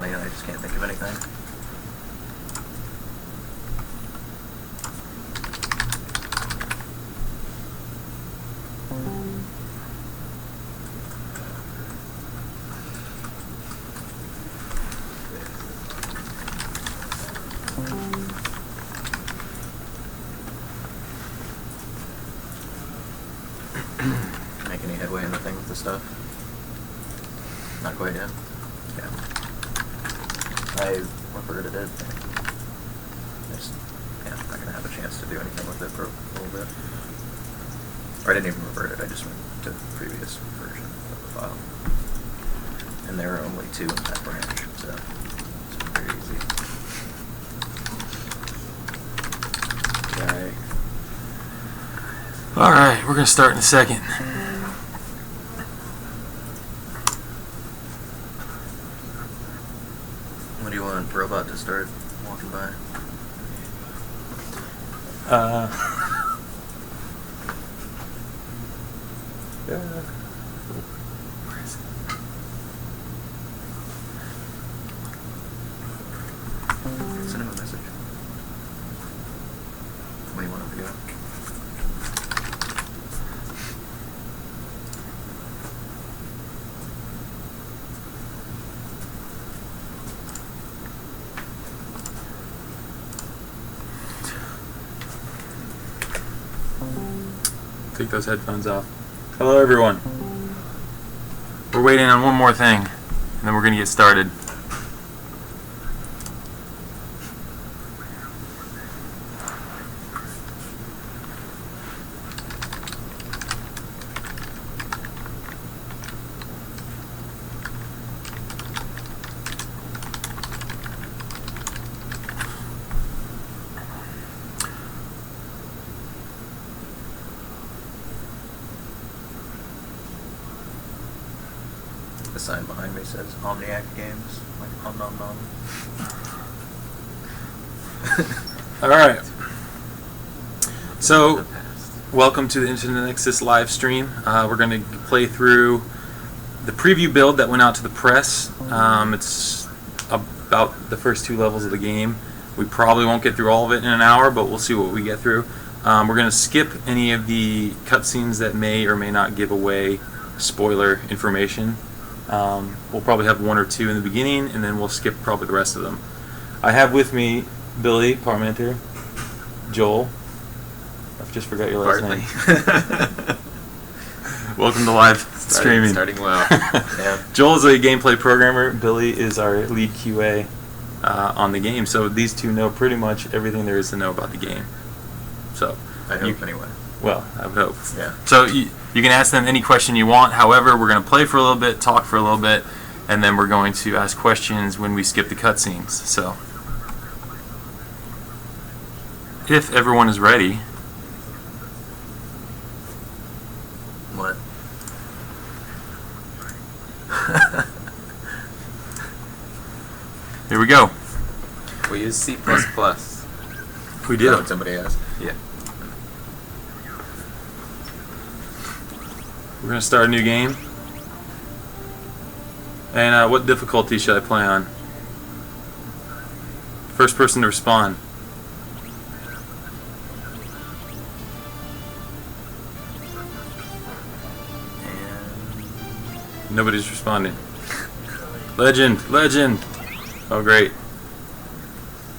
I just can't think of anything. Make any headway in the thing with the stuff? Not quite yet. Yeah. I reverted it. I'm not gonna have a chance to do anything with it for a little bit. Or I didn't even revert it, I just went to the previous version of the file. And there are only 2 in that branch, so it's very easy. Okay. Alright, we're gonna start in a second. What do you want Robot to start walking by? Where is it? Send him a message. What do you want him to go? Take those headphones off. Hello everyone. We're waiting on one more thing, and then we're going to get started. The sign behind me says Omniac Games. Like om nom nom. Alright. So, welcome to the Into the Nexus live stream. We're going to play through the preview build that went out to the press. It's about the first 2 levels of the game. We probably won't get through all of it in an hour, but we'll see what we get through. We're going to skip any of the cutscenes that may or may not give away spoiler information. We'll probably have 1 or 2 in the beginning, and then we'll skip probably the rest of them. I have with me Billy Parmenter, Joel. I just forgot your last name. Welcome to live streaming. Starting well. Yeah. Joel is a gameplay programmer. Billy is our lead QA on the game. So these 2 know pretty much everything there is to know about the game. So I hope anyway. Well, I would hope. Yeah. So you can ask them any question you want. However, we're going to play for a little bit, talk for a little bit, and then we're going to ask questions when we skip the cutscenes. So, if everyone is ready. What? Here we go. We use C++. We Is that do. what somebody asked? Yeah. We're going to start a new game. And what difficulty should I play on? First person to respond. And Nobody's responding. Legend! Legend! Oh, great.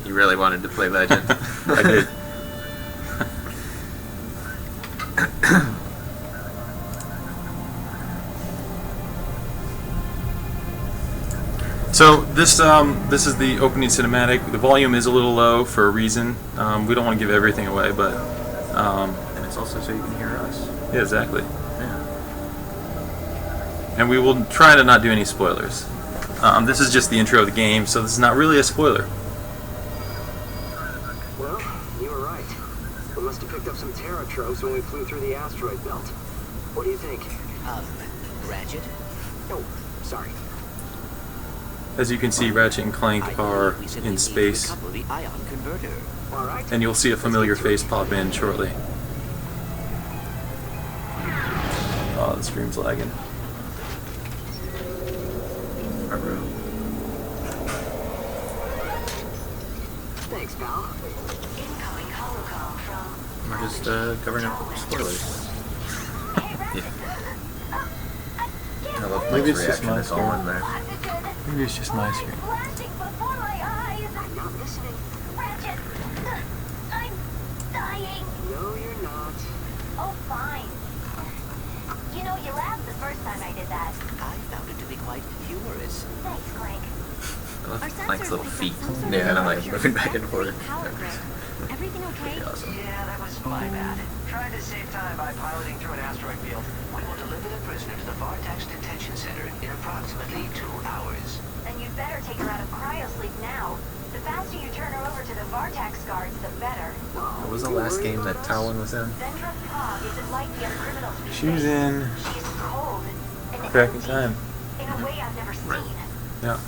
You really wanted to play Legend. I did. So this is the opening cinematic. The volume is a little low for a reason. We don't want to give everything away, but and it's also so you can hear us. yeah, exactly. Yeah. And we will try to not do any spoilers. This is just the intro of the game, so this is not really a spoiler. Well, you were right. We must have picked up some Terra tropes when we flew through the asteroid belt. What do you think? Ratchet? Oh, sorry. As you can see, Ratchet and Clank are in space, All right. and you'll see a familiar face pop in shortly. Oh, the stream's lagging. Our room. Thanks, pal. Incoming holocom from... We're just covering up spoilers. Yeah. I love Maybe Mike's it's just reaction. my It's all in there. Maybe it's just my screen. Flashing before my eyes. I'm not listening. Ratchet, I'm dying. No, you're not. Oh, fine. You know, you laughed the first time I did that. I found it to be quite humorous. Thanks, Clank. I love Clank's little feet. Yeah, and I'm like moving back and forth. Everything okay? Pretty awesome. Yeah, that was my bad. Trying to save time by piloting through an asteroid field. We will deliver the prisoner to the Vortex Detention Center in approximately 2 hours. Then you'd better take her out of cryosleep now. The faster you turn her over to the Vortex guards, the better. What was the last game that Talon was in? Vendra Prague isn't like the other criminals we She was face. in She's cold and Crack in empty, Time. in a way I've never seen. Yeah.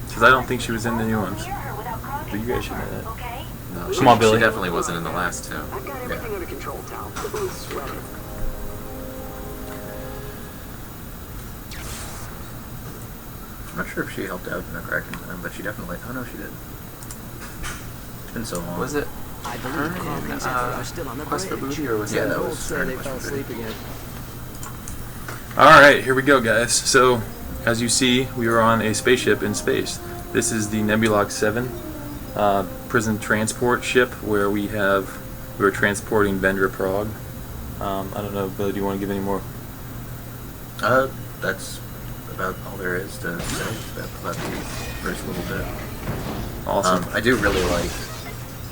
Because I don't think she was in the new ones. Near her without Prague But you guys should know consent, that. okay? No, Come on, Billy. She definitely wasn't in the last two. I've got everything under control, Tal. The booth's sweating. I'm not sure if she helped out in a Crack in Time, but she definitely. Oh no, she did. It's been so long. Was it I believe her Clark in and Zephyr are still on the Quest for bridge. Booty, or was Yeah, that? that was Say her they in Quest fell for asleep Booty. again. Alright, here we go, guys. So, as you see, we are on a spaceship in space. This is the Nebulog 7 prison transport ship where we were transporting Vendra Prague. I don't know, Billy, do you want to give any more? That's about all there is to say about the first little bit. Awesome. I do really like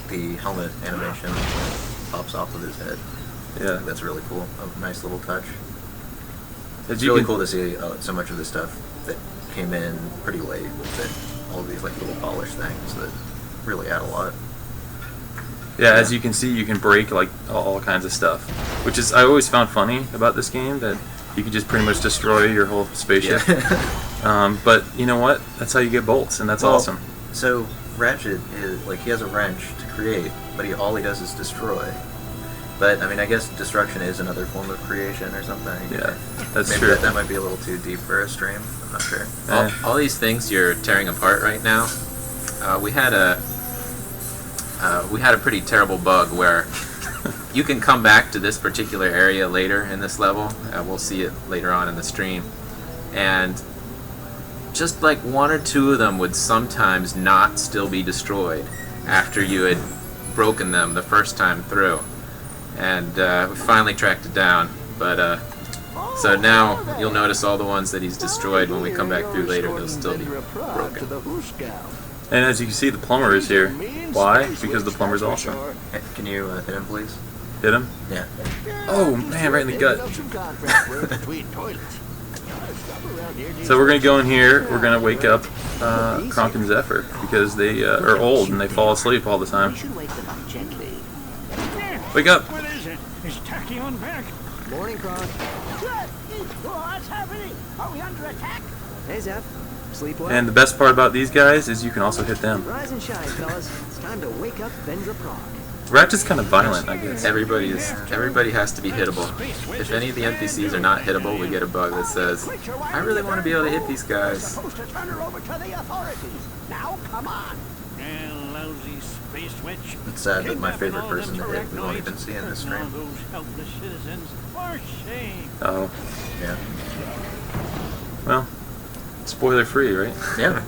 the helmet animation that pops off of his head. I Yeah. think that's really cool. A nice little touch. As It's you really can- cool to see so much of this stuff that came in pretty late. That all these like little polished things that really add a lot. Yeah, as you can see, you can break like all kinds of stuff, which is I always found funny about this game that you could just pretty much destroy your whole spaceship. But you know what? That's how you get bolts, and that's Well, awesome. So Ratchet is like he has a wrench to create, but all he does is destroy. But I mean, I guess destruction is another form of creation or something. Yeah, that's Maybe true. that might be a little too deep for a stream. I'm not sure. All these things you're tearing apart right now. We had a pretty terrible bug where you can come back to this particular area later in this level. We'll see it later on in the stream, and just like 1 or 2 of them would sometimes not still be destroyed after you had broken them the first time through. And we finally tracked it down, but so now you'll notice all the ones that he's destroyed when we come back through later, they'll still be broken. And as you can see, the plumber is here. Why? Because the plumber's awesome. Hey, can you hit him, please? Hit him? Yeah. Oh man, right in the gut. So we're gonna go in here. We're gonna wake up Kronk and Zephyr because they are old and they fall asleep all the time. We should wake them up gently. Wake up! What is it? Is Tachyon back? Morning, Kronk. What's happening? Are we under attack? Hey, Zeph. Sleep well? And the best part about these guys is you can also hit them. Rise and shine, fellas. It's time to wake up Vendra Prague. Ratchet's kind of violent, I guess. Everybody has to be hittable. If any of the NPCs are not hittable, we get a bug that says, I really want to be able to hit these guys. Supposed to turn her over to the authorities. Now, come on. Lousy space witch. It's sad that my favorite Kidnapping all person to them hit we won't even terranoids, see in this hurting all stream. those helpless citizens. For shame. Oh, Yeah. well, spoiler free, right? Yeah.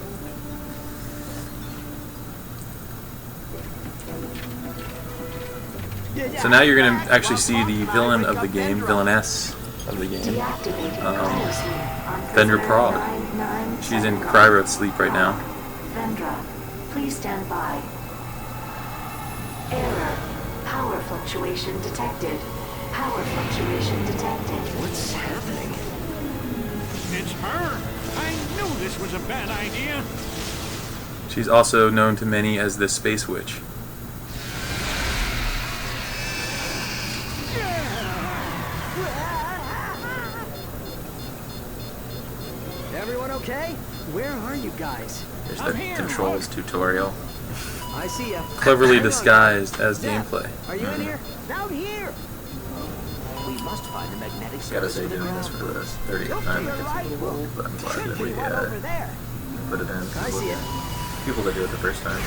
So now you're gonna actually see the villain of the game, villainess of the game, Vendra Prague. She's in cryo sleep right now. Vendra, please stand by. Error. Power fluctuation detected. Power fluctuation detected. What's happening? It's her. I knew this was a bad idea. She's also known to many as the Space Witch. Everyone okay? Where are you guys? There's the controls tutorial. I see ya. Cleverly disguised as Zeph, gameplay. Are you in here? Down here. We must find the magnetic Gotta surface say, of the doing this ground. for the 30th time, it gets a little old, but I'm glad that we Right over there. put it in. I see it. People that do it the first time.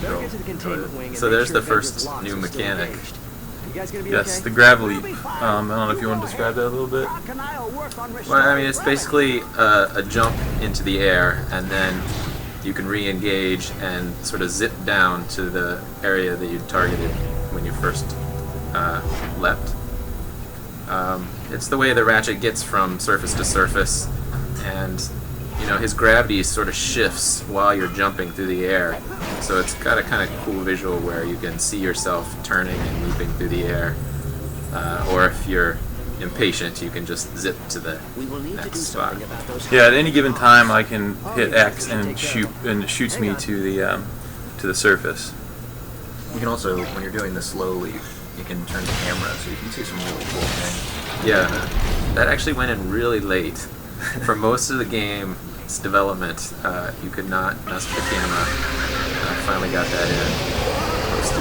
Better get to the containment wing and So make there's sure the first Vendra's locks new are still mechanic. engaged. You guys gonna be Yes, okay? the grav leap. I don't know if you want to describe that a little bit. Doc and I'll work on Well, I mean, it's restoring basically a jump into the air, and then you can re-engage and sort of zip down to the area that you targeted when you first leapt. It's the way that Ratchet gets from surface to surface, and his gravity sort of shifts while you're jumping through the air. So it's got a kind of cool visual where you can see yourself turning and leaping through the air. Or if you're impatient, you can just zip to the next spot. Yeah, at any given time, I can hit X and shoot, and it shoots me to the surface. You can also, when you're doing the slow leap, you can turn the camera so you can see some really cool things. Yeah, that actually went in really late. For most of the game's development, you could not mess with the camera. I finally got that in close to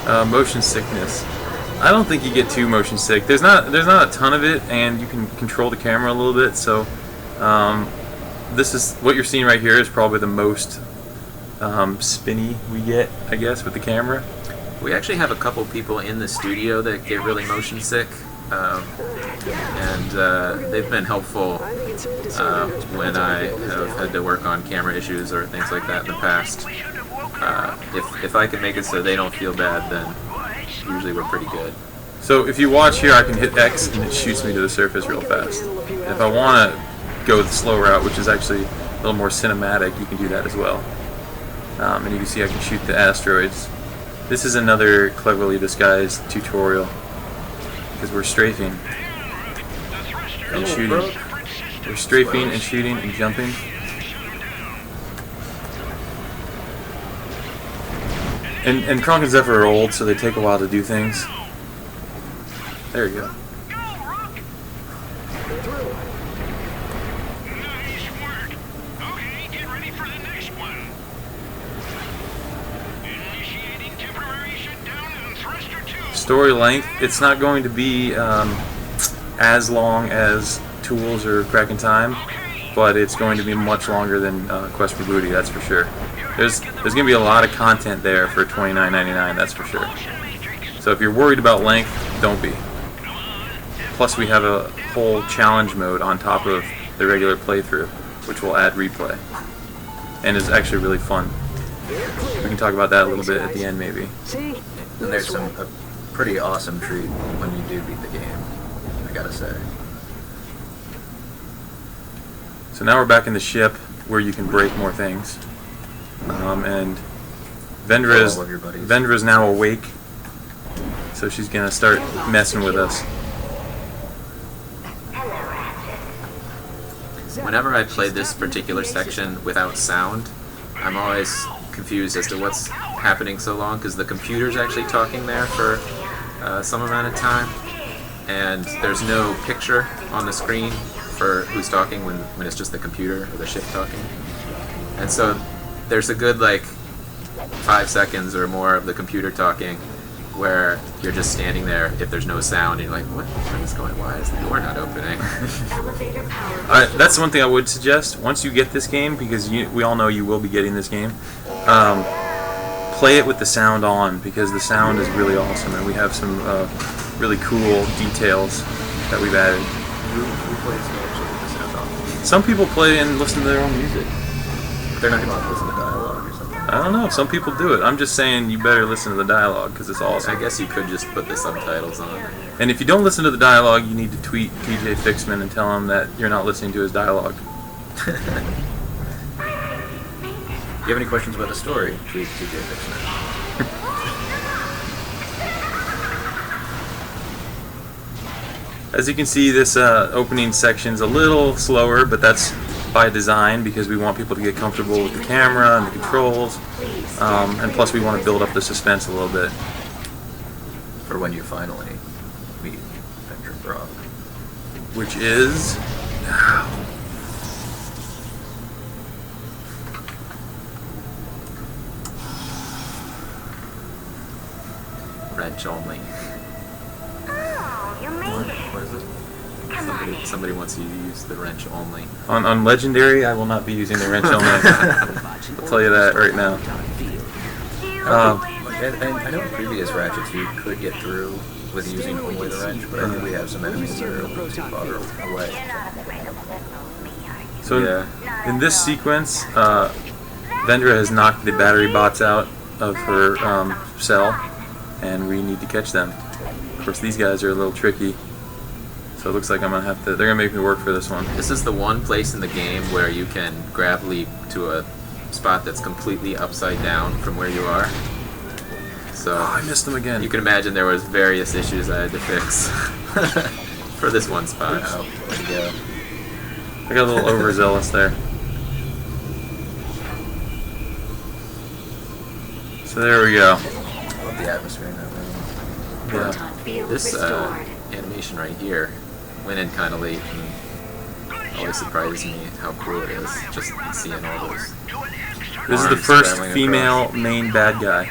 the end. Motion sickness. I don't think you get too motion sick. There's not a ton of it, and you can control the camera a little bit. So this is what you're seeing right here is probably the most spinny we get, I guess, with the camera. We actually have a couple people in the studio that get really motion sick, and they've been helpful when I have had to work on camera issues or things like that in the past. If I can make it so they don't feel bad, then usually we're pretty good. So if you watch here, I can hit X and it shoots me to the surface real fast. If I want to go the slow route, which is actually a little more cinematic, you can do that as well. And you can see I can shoot the asteroids. This is another cleverly disguised tutorial because we're strafing and shooting. We're strafing and shooting and jumping. And Kronk and Zephyr are old, so they take a while to do things. There you go. Story length, it's not going to be as long as Tools or Crack in Time, but it's going to be much longer than Quest for Booty, that's for sure. There's going to be a lot of content there for $29.99, that's for sure. So if you're worried about length, don't be. Plus we have a whole challenge mode on top of the regular playthrough, which will add replay. And is actually really fun. We can talk about that a little bit at the end, maybe. And there's a pretty awesome treat when you do beat the game, I gotta say. So now we're back in the ship where you can break more things. And Vendra's now awake, so she's gonna start messing with us. Whenever I play this particular section without sound, I'm always confused as to what's happening so long, because the computer's actually talking there for some amount of time, and there's no picture on the screen for who's talking when it's just the computer or the ship talking. And so there's a good 5 seconds or more of the computer talking where you're just standing there if there's no sound and you're like, what is going on? Why is the door not opening? That's one thing I would suggest. Once you get this game, because we all know you will be getting this game, play it with the sound on, because the sound is really awesome, and we have some really cool details that we've added. Who plays games with the sound on? Some people play and listen to their own music. They're not going to listen to dialogue or something. I don't know. Some people do it. I'm just saying you better listen to the dialogue because it's awesome. I guess you could just put the subtitles on. And if you don't listen to the dialogue, you need to tweet TJ Fixman and tell him that you're not listening to his dialogue. You have any questions about the story? Tweet TJ Fixman. As you can see, this opening section's a little slower, but that's by design because we want people to get comfortable with the camera and the controls, and plus we want to build up the suspense a little bit. For when you finally meet Victor Brock. Which is... Wrench only. Oh, you made it. What is it? Somebody wants you to use the wrench only. On Legendary, I will not be using the wrench only. I'll tell you that right now. I know in previous Ratchets you could get through with using only the wrench, but I think we have some enemies that are a little too far away. So in this sequence, Vendra has knocked the battery bots out of her cell, and we need to catch them. Of course, these guys are a little tricky, so it looks like I'm gonna have to. They're gonna make me work for this one. This is the one place in the game where you can grab leap to a spot that's completely upside down from where you are. So I missed them again. You can imagine there was various issues I had to fix for this one spot. Oh, yeah. I got a little overzealous there. So there we go. I love the atmosphere in that room. Yeah. This animation right here went in kind of late, and always surprises me how cool it is, just seeing all those. This is the first female main bad guy.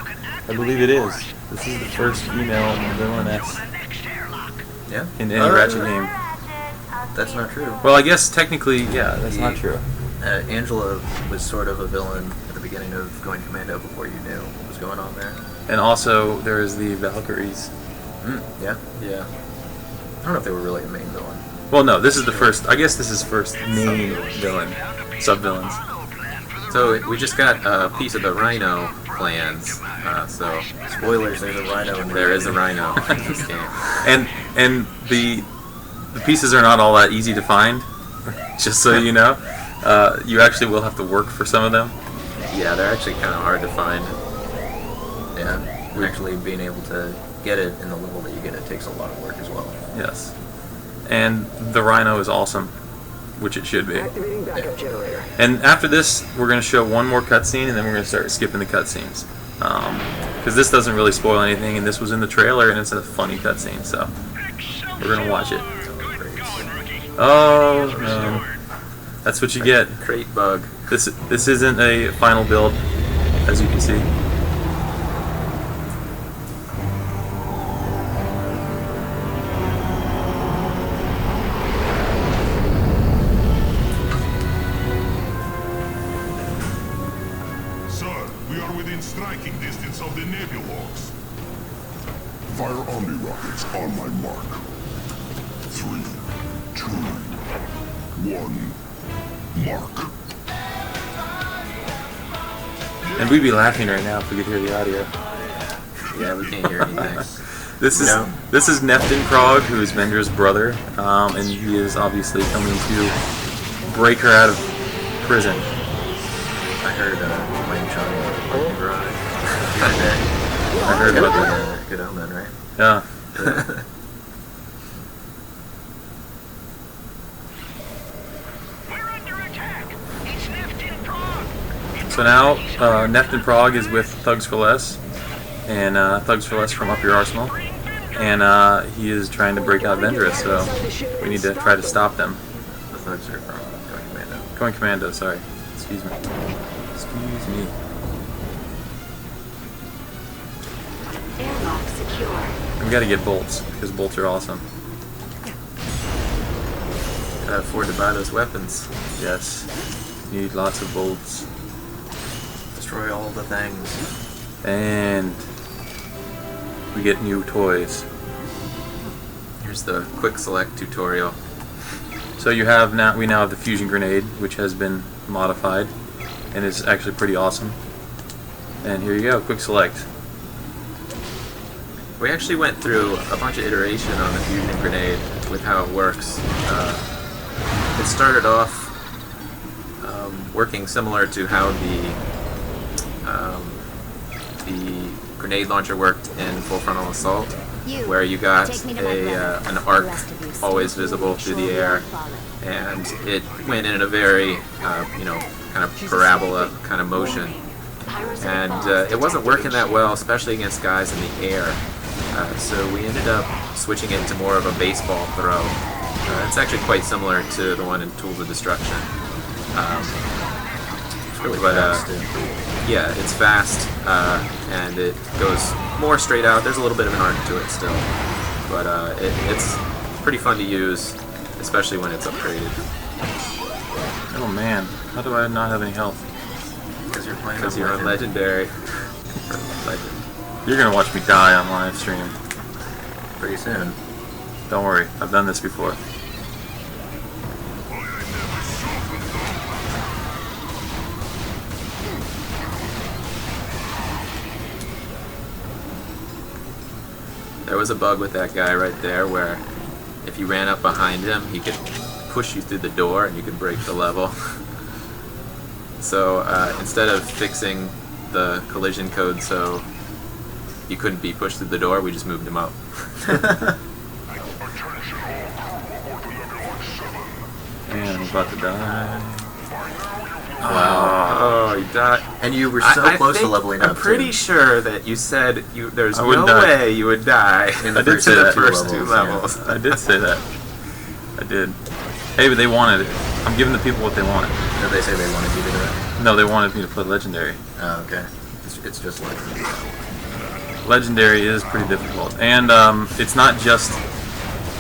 I believe it is. This is the first female villainess Yeah? in any Ratchet game. That's not true. Well, I guess technically, yeah, that's not true. Angela was sort of a villain at the beginning of Going Commando before you knew what was going on there. And also, there is the Valkyries. Yeah? Yeah. I don't know if they were really a main villain. Well, no, this is the first. I guess this is first main villain, sub-villains. So we just got a piece of the Rhino plans. So Spoilers, there's a rhino in there is a Rhino in this game. And the pieces are not all that easy to find. Just so you know, you actually will have to work for some of them. Yeah, they're actually kind of hard to find. Yeah, and actually being able to get it in the level that you get it takes a lot of work as well. Yes. And the Rhino is awesome, which it should be. Activating backup generator. And after this, we're going to show one more cutscene, and then we're going to start skipping the cutscenes. Because this doesn't really spoil anything, and this was in the trailer, and it's a funny cutscene, so we're going to watch it. Oh, no. That's what you get. Crate bug. This isn't a final build, as you can see. Sir, we are within striking distance of the Nebulorks. Fire Omni rockets on my mark. 3, 2, 1, mark. And we'd be laughing right now if we could hear the audio. Yeah, we can't hear anything. This is Neftin Krog, who is Vendra's brother, and he is obviously coming to break her out of prison. I heard Wayne Chung in the garage. I heard about that. Good omen, right? Yeah. So now, Neftin Prague is with Thugs for Less, and Thugs for Less from Up Your Arsenal, and he is trying to break out Vendra, so we need to try to stop them. The thugs are from Going Commando. Going Commando, sorry. Excuse me. Excuse me. Airlock secure. We gotta get bolts, because bolts are awesome. Gotta afford to buy those weapons. Yes. Need lots of bolts. Destroy all the things. And we get new toys. Here's the quick select tutorial. So we now have the fusion grenade, which has been modified, and is actually pretty awesome. And here you go, quick select. We actually went through a bunch of iteration on the fusion grenade with how it works. It started off working similar to how the grenade launcher worked in Full Frontal Assault, where you got an arc always visible through the air, and it went in a very kind of parabola kind of motion, and it wasn't working that well, especially against guys in the air. So we ended up switching it to more of a baseball throw. It's actually quite similar to the one in Tools of Destruction. Yeah, it's fast, and it goes more straight out. There's a little bit of an arc to it still, but it's pretty fun to use. especially when it's upgraded. Oh man, how do I not have any health? Because you're playing Because on you're on Legend. Legendary. Or Legend. You're gonna watch me die on live stream. Pretty soon. Don't worry, I've done this before. There was a bug with that guy right there where if you ran up behind him, he could push you through the door and you could break the level. So instead of fixing the collision code so you couldn't be pushed through the door, we just moved him up. And I'm about to die. Oh, you died. And you were so close to think, leveling up. I'm pretty too. sure that you said there's I no wouldn't die. way you would die in the I did first, say that. first two levels, levels. I did say that. I did. Hey, but they wanted it. I'm giving the people what they wanted. Did they say they wanted you to do that? No, they wanted me to play Legendary. Oh, okay. It's just like... Legendary is pretty difficult. And it's not just...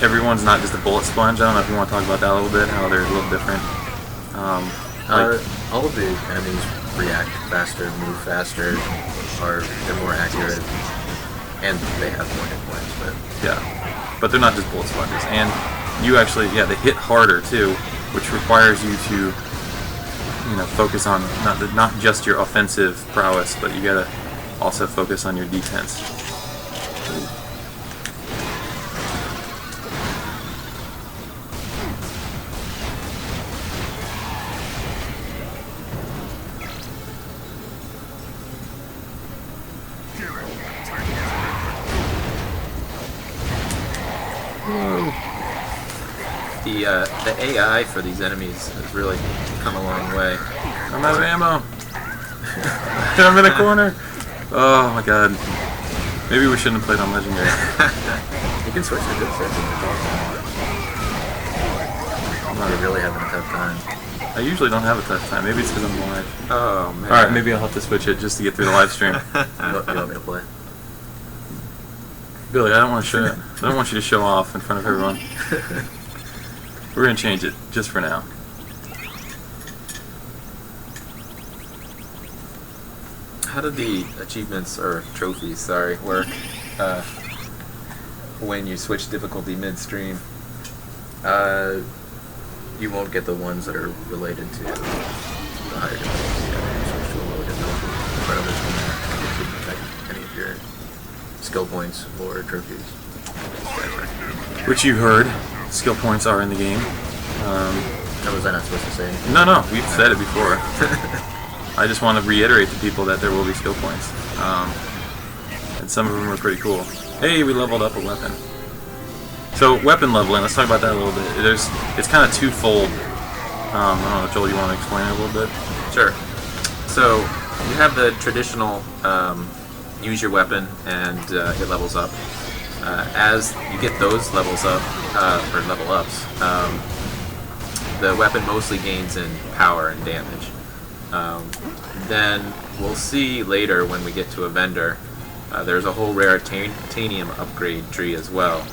Everyone's not just a bullet sponge. I don't know if you want to talk about that a little bit, how they're a little different. all of the enemies react faster, move faster, they're more accurate, and they have more hit points, but... Yeah, but they're not just bullet sponges. And you actually, yeah, they hit harder too, which requires you to, you know, focus on not just your offensive prowess, but you gotta also focus on your defense. The AI for these enemies has really come a long way. I'm out of ammo. I'm in a corner. Oh my god. Maybe we shouldn't have played on Legendary. You can switch to good settings. You're really having a tough time. I usually don't have a tough time. Maybe it's because I'm live. Oh man. Alright, maybe I'll have to switch it just to get through the live stream. You want me to play? Billy, I don't want to show. I don't want you to show off in front of everyone. We're gonna change it just for now. How did the achievements or trophies, sorry, work when you switch difficulty midstream? You won't get the ones that are related to the higher difficulty. You switch to a lower difficulty. But others from that, you can any of your skill points or trophies. Which you heard, skill points are in the game. Was I not supposed to say anything? No, we've said it before. I just want to reiterate to people that there will be skill points. And some of them are pretty cool. Hey, we leveled up a weapon. So, weapon leveling, let's talk about that a little bit. It's kind of twofold. I don't know, Joel, you want to explain it a little bit? Sure. So, you have the traditional use your weapon and it levels up. As you get those levels up, or level ups, the weapon mostly gains in power and damage. Then we'll see later when we get to a vendor, there's a whole rare titanium upgrade tree as well.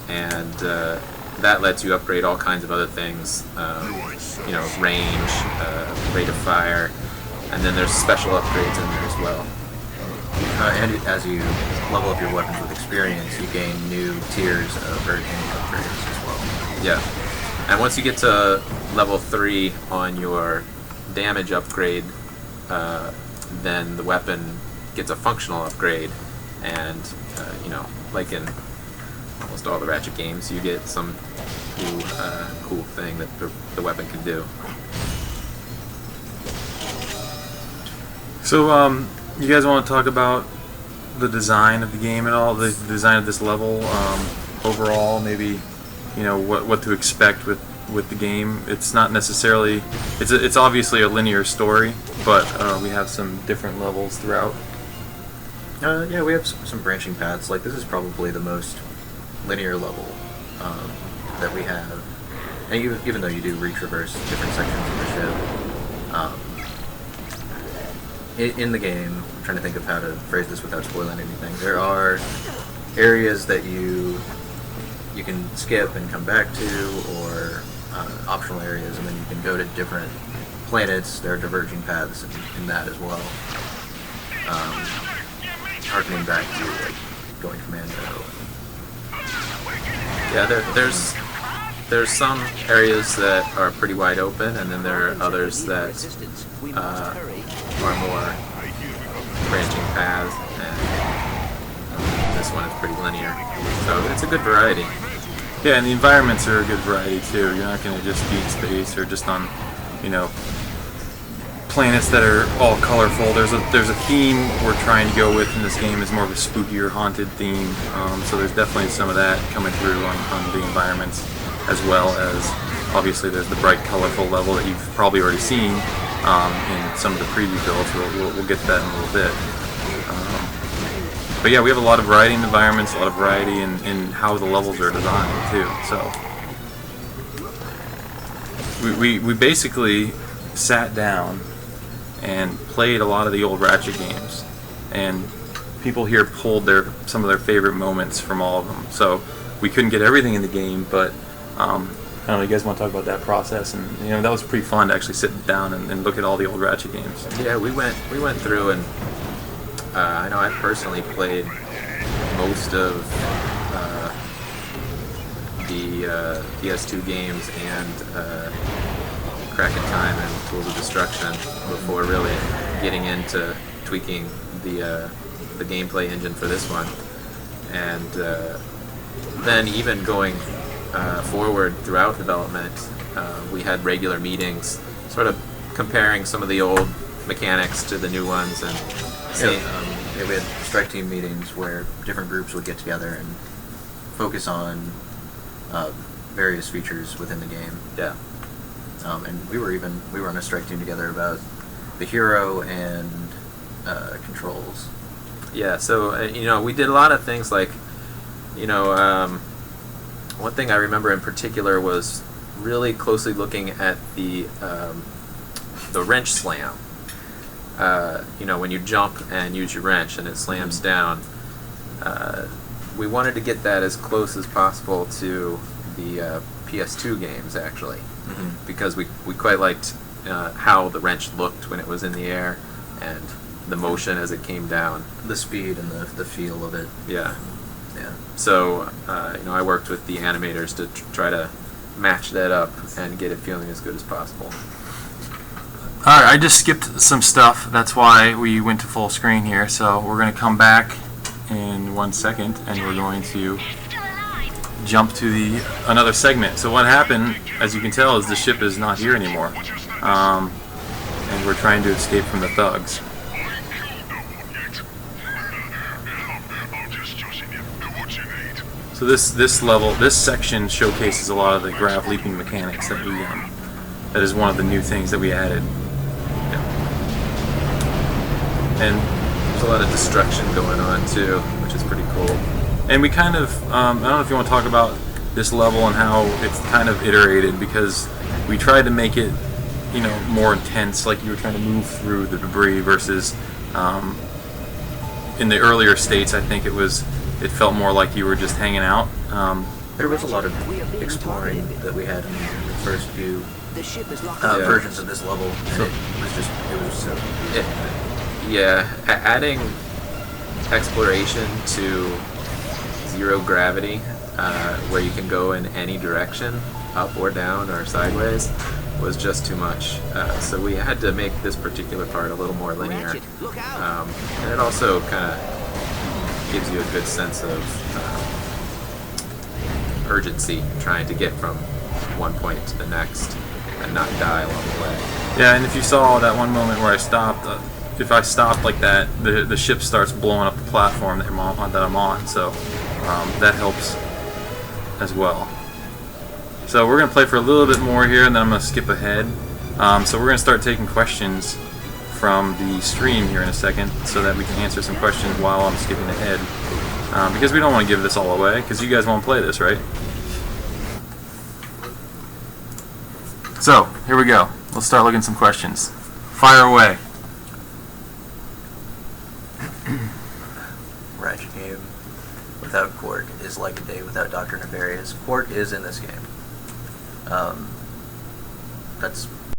And that lets you upgrade all kinds of other things, you know, range, rate of fire, and then there's special upgrades in there as well. And as you level up your weapons with experience, you gain new tiers of hurricane upgrades as well. Yeah. And once you get to level 3 on your damage upgrade, then the weapon gets a functional upgrade, and you know, like in almost all the Ratchet games, you get some new cool thing that the weapon can do. So, you guys want to talk about the design of the game at all? The design of this level, overall, maybe, you know, what to expect with the game. It's not necessarily, it's obviously a linear story, but we have some different levels throughout. Yeah, we have some branching paths. Like, this is probably the most linear level that we have. And even though you do retraverse different sections of the ship, in the game, I'm trying to think of how to phrase this without spoiling anything, there are areas that you you can skip and come back to, or optional areas, and then you can go to different planets. There are diverging paths in that as well. Harkening back to like going commando. Yeah, there's some areas that are pretty wide open, and then there are others that are more branching paths, and this one is pretty linear. So it's a good variety. Yeah, and the environments are a good variety too. You're not going to just be in space or just on, you know, planets that are all colorful. There's a theme we're trying to go with in this game. Is more of a spooky or haunted theme. So there's definitely some of that coming through on the environments, as well as obviously there's the bright, colorful level that you've probably already seen in some of the preview builds. We'll get to that in a little bit. But yeah, we have a lot of variety in environments, a lot of variety in how the levels are designed too. So we basically sat down and played a lot of the old Ratchet games, and people here pulled some of their favorite moments from all of them. So we couldn't get everything in the game, but I don't know. You guys want to talk about that process? And you know, that was pretty fun to actually sit down and look at all the old Ratchet games. Yeah, we went through, and I know I personally played most of the PS2 games and Crack in Time and Tools of Destruction before really getting into tweaking the gameplay engine for this one. And then even going forward throughout development, we had regular meetings, sort of comparing some of the old mechanics to the new ones, and we had strike team meetings where different groups would get together and focus on various features within the game. Yeah. And we were on a strike team together about the hero and controls. Yeah, so you know, we did a lot of things like, you know, one thing I remember in particular was really closely looking at the wrench slam. You know, when you jump and use your wrench and it slams down, we wanted to get that as close as possible to the PS2 games, actually, because we quite liked how the wrench looked when it was in the air and the motion as it came down. The speed and the feel of it. Yeah. Yeah. So, you know, I worked with the animators to try to match that up and get it feeling as good as possible. Alright, I just skipped some stuff. That's why we went to full screen here. So we're going to come back in 1 second and we're going to jump to another segment. So what happened, as you can tell, is the ship is not here anymore. And we're trying to escape from the thugs. So this section showcases a lot of the grav leaping mechanics that that is one of the new things that we added. And there's a lot of destruction going on too, which is pretty cool. And we kind of, I don't know if you want to talk about this level and how it's kind of iterated, because we tried to make it, you know, more intense, like you were trying to move through the debris versus in the earlier states. I think it felt more like you were just hanging out. There was a lot of exploring that we had in the first few versions of this level, and it was so yeah, adding exploration to zero gravity, where you can go in any direction, up or down or sideways, was just too much. So we had to make this particular part a little more linear. And it also kind of gives you a good sense of urgency trying to get from one point to the next and not die along the way. Yeah, and if you saw that one moment where I stopped, if I stopped like that, the ship starts blowing up the platform that I'm on, so that helps as well. So we're going to play for a little bit more here, and then I'm going to skip ahead. So we're going to start taking questions from the stream here in a second, so that we can answer some questions while I'm skipping ahead. Because we don't want to give this all away, because you guys want to play this, right? So, here we go. Let's start looking at some questions. Fire away. Ratchet game without Quark is is like a day without Dr. Nefarious. Quark is in this game. That's